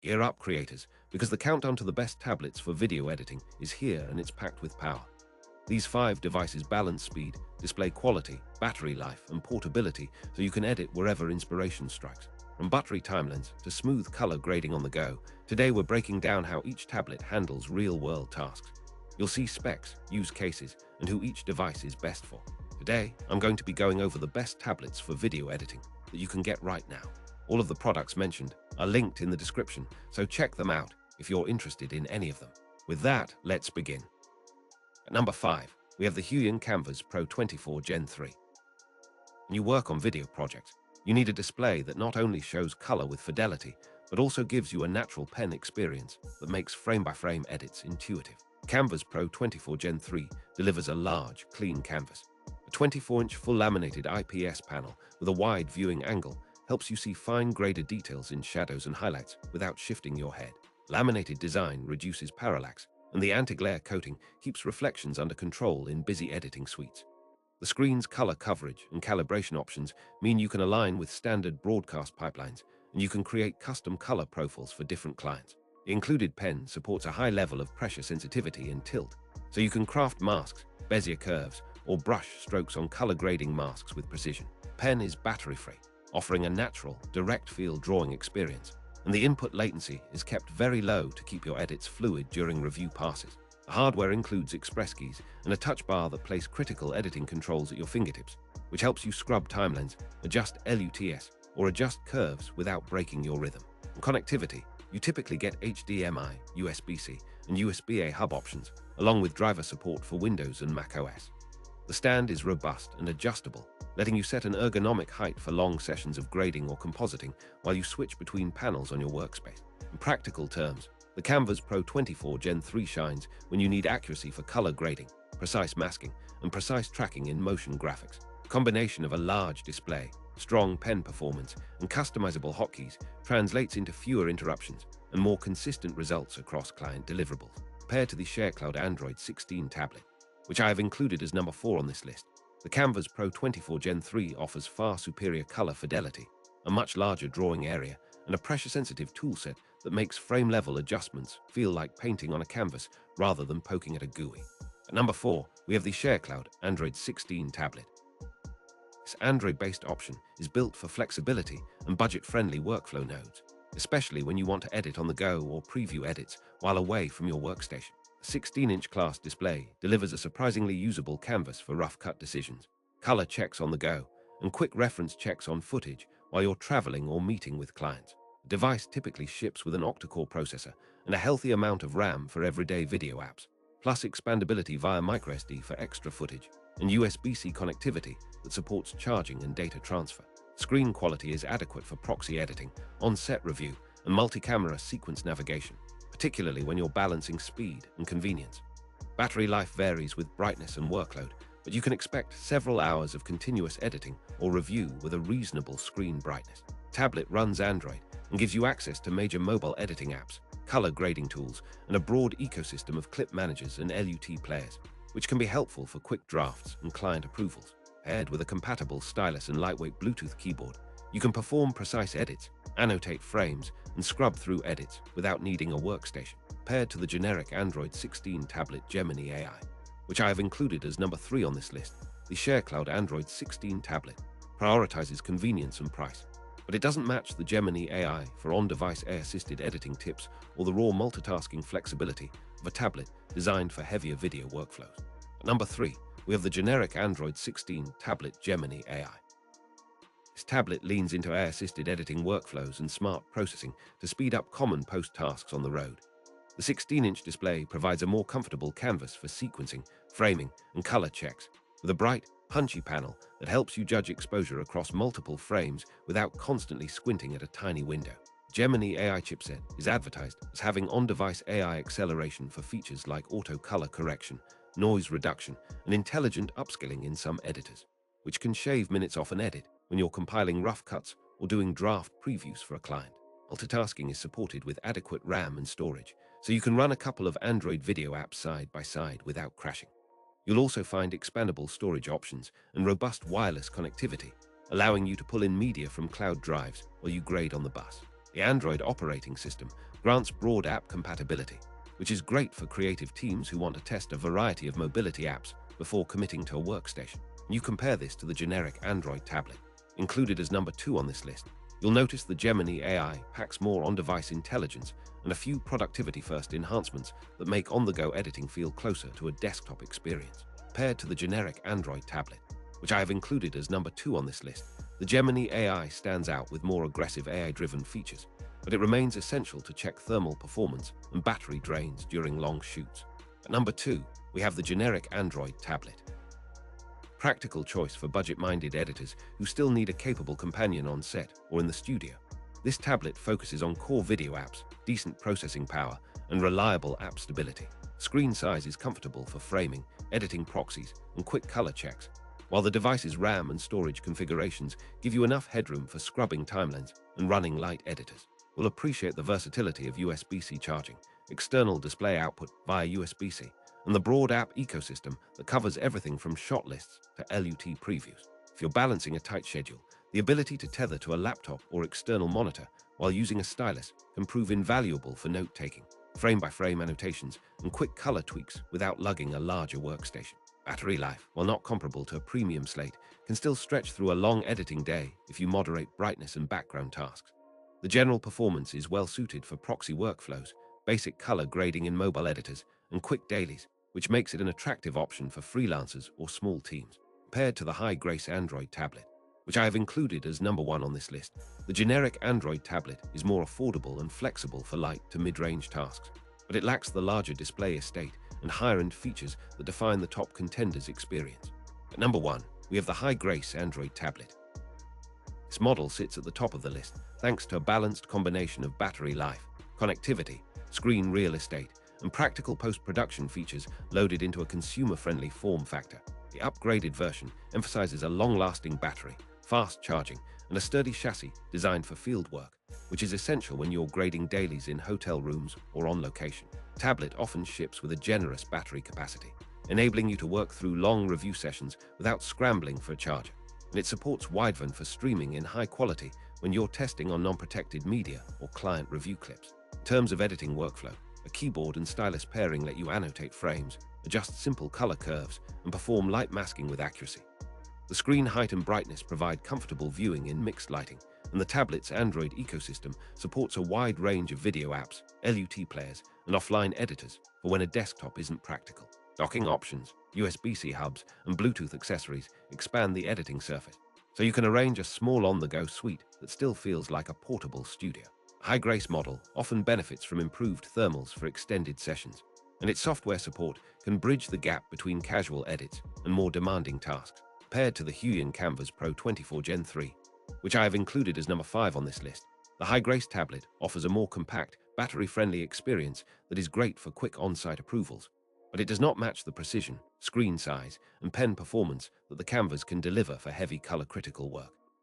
Gear up, creators, because the countdown to the best tablets for video editing is here and it's packed with power. These 5 devices balance speed, display quality, battery life, and portability so you can edit wherever inspiration strikes. From buttery timelines to smooth color grading on the go, today we're breaking down how each tablet handles real-world tasks. You'll see specs, use cases, and who each device is best for. Today, I'm going to be going over the best tablets for video editing that you can get right now. All of the products mentioned are linked in the description, so check them out if you're interested in any of them. With that, let's begin. At number 5, we have the HUION KAMVAS Pro 24 Gen 3. When you work on video projects, you need a display that not only shows color with fidelity, but also gives you a natural pen experience that makes frame-by-frame edits intuitive. KAMVAS Pro 24 Gen 3 delivers a large, clean canvas. A 24-inch full laminated IPS panel with a wide viewing angle helps you see fine-graded details in shadows and highlights without shifting your head. Laminated design reduces parallax, and the anti-glare coating keeps reflections under control in busy editing suites. The screen's color coverage and calibration options mean you can align with standard broadcast pipelines, and you can create custom color profiles for different clients. The included pen supports a high level of pressure sensitivity and tilt, so you can craft masks, Bezier curves, or brush strokes on color grading masks with precision. Pen is battery-free, offering a natural, direct feel drawing experience, and the input latency is kept very low to keep your edits fluid during review passes. The hardware includes express keys and a touch bar that place critical editing controls at your fingertips, which helps you scrub timelines, adjust LUTs, or adjust curves without breaking your rhythm. In connectivity, you typically get HDMI, USB-C, and USB-A hub options, along with driver support for Windows and Mac OS. The stand is robust and adjustable, letting you set an ergonomic height for long sessions of grading or compositing while you switch between panels on your workspace. In practical terms, the KAMVAS Pro 24 Gen 3 shines when you need accuracy for color grading, precise masking, and precise tracking in motion graphics. A combination of a large display, strong pen performance, and customizable hotkeys translates into fewer interruptions and more consistent results across client deliverables. Compared to the SHARECLOUD Android 16 tablet, which I have included as number 4 on this list, the KAMVAS Pro 24 Gen 3 offers far superior color fidelity, a much larger drawing area, and a pressure-sensitive toolset that makes frame-level adjustments feel like painting on a canvas rather than poking at a GUI. At number 4, we have the SHARECLOUD Android 16 tablet. This Android-based option is built for flexibility and budget-friendly workflow nodes, especially when you want to edit on the go or preview edits while away from your workstation. The 16-inch class display delivers a surprisingly usable canvas for rough cut decisions, color checks on the go, and quick reference checks on footage while you're traveling or meeting with clients. The device typically ships with an octa-core processor and a healthy amount of RAM for everyday video apps, plus expandability via microSD for extra footage, and USB-C connectivity that supports charging and data transfer. Screen quality is adequate for proxy editing, on-set review, and multi-camera sequence navigation, particularly when you're balancing speed and convenience. Battery life varies with brightness and workload, but you can expect several hours of continuous editing or review with a reasonable screen brightness. Tablet runs Android and gives you access to major mobile editing apps, color grading tools, and a broad ecosystem of clip managers and LUT players, which can be helpful for quick drafts and client approvals. Paired with a compatible stylus and lightweight Bluetooth keyboard, you can perform precise edits, annotate frames, and scrub through edits without needing a workstation. Paired to the generic Android 16 tablet Gemini AI, which I have included as number 3 on this list, the SHARECLOUD Android 16 tablet prioritizes convenience and price, but it doesn't match the Gemini AI for on-device AI-assisted editing tips or the raw multitasking flexibility of a tablet designed for heavier video workflows. At number 3, we have the generic Android 16 tablet Gemini AI. This tablet leans into AI-assisted editing workflows and smart processing to speed up common post tasks on the road. The 16-inch display provides a more comfortable canvas for sequencing, framing, and color checks, with a bright, punchy panel that helps you judge exposure across multiple frames without constantly squinting at a tiny window. Gemini AI chipset is advertised as having on-device AI acceleration for features like auto color correction, noise reduction, and intelligent upscaling in some editors, which can shave minutes off an edit when you're compiling rough cuts or doing draft previews for a client. Multitasking is supported with adequate RAM and storage, so you can run a couple of Android video apps side by side without crashing. You'll also find expandable storage options and robust wireless connectivity, allowing you to pull in media from cloud drives while you grade on the bus. The Android operating system grants broad app compatibility, which is great for creative teams who want to test a variety of mobility apps before committing to a workstation. You compare this to the generic Android tablet. Included as number 2 on this list, you'll notice the Gemini AI packs more on-device intelligence and a few productivity-first enhancements that make on-the-go editing feel closer to a desktop experience. Paired to the generic Android tablet, which I have included as number 2 on this list, the Gemini AI stands out with more aggressive AI-driven features, but it remains essential to check thermal performance and battery drains during long shoots. At number 2, we have the generic Android tablet. Practical choice for budget-minded editors who still need a capable companion on set or in the studio. This tablet focuses on core video apps, decent processing power, and reliable app stability. Screen size is comfortable for framing, editing proxies, and quick color checks, while the device's RAM and storage configurations give you enough headroom for scrubbing timelines and running light editors. We'll appreciate the versatility of USB-C charging, external display output via USB-C, and the broad app ecosystem that covers everything from shot lists to LUT previews. If you're balancing a tight schedule, the ability to tether to a laptop or external monitor while using a stylus can prove invaluable for note-taking, frame-by-frame annotations, and quick color tweaks without lugging a larger workstation. Battery life, while not comparable to a premium slate, can still stretch through a long editing day if you moderate brightness and background tasks. The general performance is well suited for proxy workflows, basic color grading in mobile editors, and quick dailies, which makes it an attractive option for freelancers or small teams. Paired to the HiGrace Android tablet, which I have included as number 1 on this list, the generic Android tablet is more affordable and flexible for light to mid-range tasks, but it lacks the larger display estate and higher-end features that define the top contenders' experience. At number 1, we have the HiGrace Android tablet. This model sits at the top of the list thanks to a balanced combination of battery life, connectivity, screen real estate, and practical post-production features loaded into a consumer-friendly form factor. The upgraded version emphasizes a long-lasting battery, fast charging, and a sturdy chassis designed for field work, which is essential when you're grading dailies in hotel rooms or on location. The tablet often ships with a generous battery capacity, enabling you to work through long review sessions without scrambling for a charger. And it supports wideband for streaming in high quality when you're testing on non-protected media or client review clips. In terms of editing workflow, a keyboard and stylus pairing let you annotate frames, adjust simple color curves, and perform light masking with accuracy. The screen height and brightness provide comfortable viewing in mixed lighting, and the tablet's Android ecosystem supports a wide range of video apps, LUT players, and offline editors for when a desktop isn't practical. Docking options, USB-C hubs, and Bluetooth accessories expand the editing surface, so you can arrange a small on-the-go suite that still feels like a portable studio. HiGrace model often benefits from improved thermals for extended sessions, and its software support can bridge the gap between casual edits and more demanding tasks. Paired to the HUION KAMVAS Pro 24 Gen 3, which I have included as number 5 on this list, the HiGrace tablet offers a more compact, battery-friendly experience that is great for quick on-site approvals, but it does not match the precision, screen size, and pen performance that the Canvas can deliver for heavy color-critical work.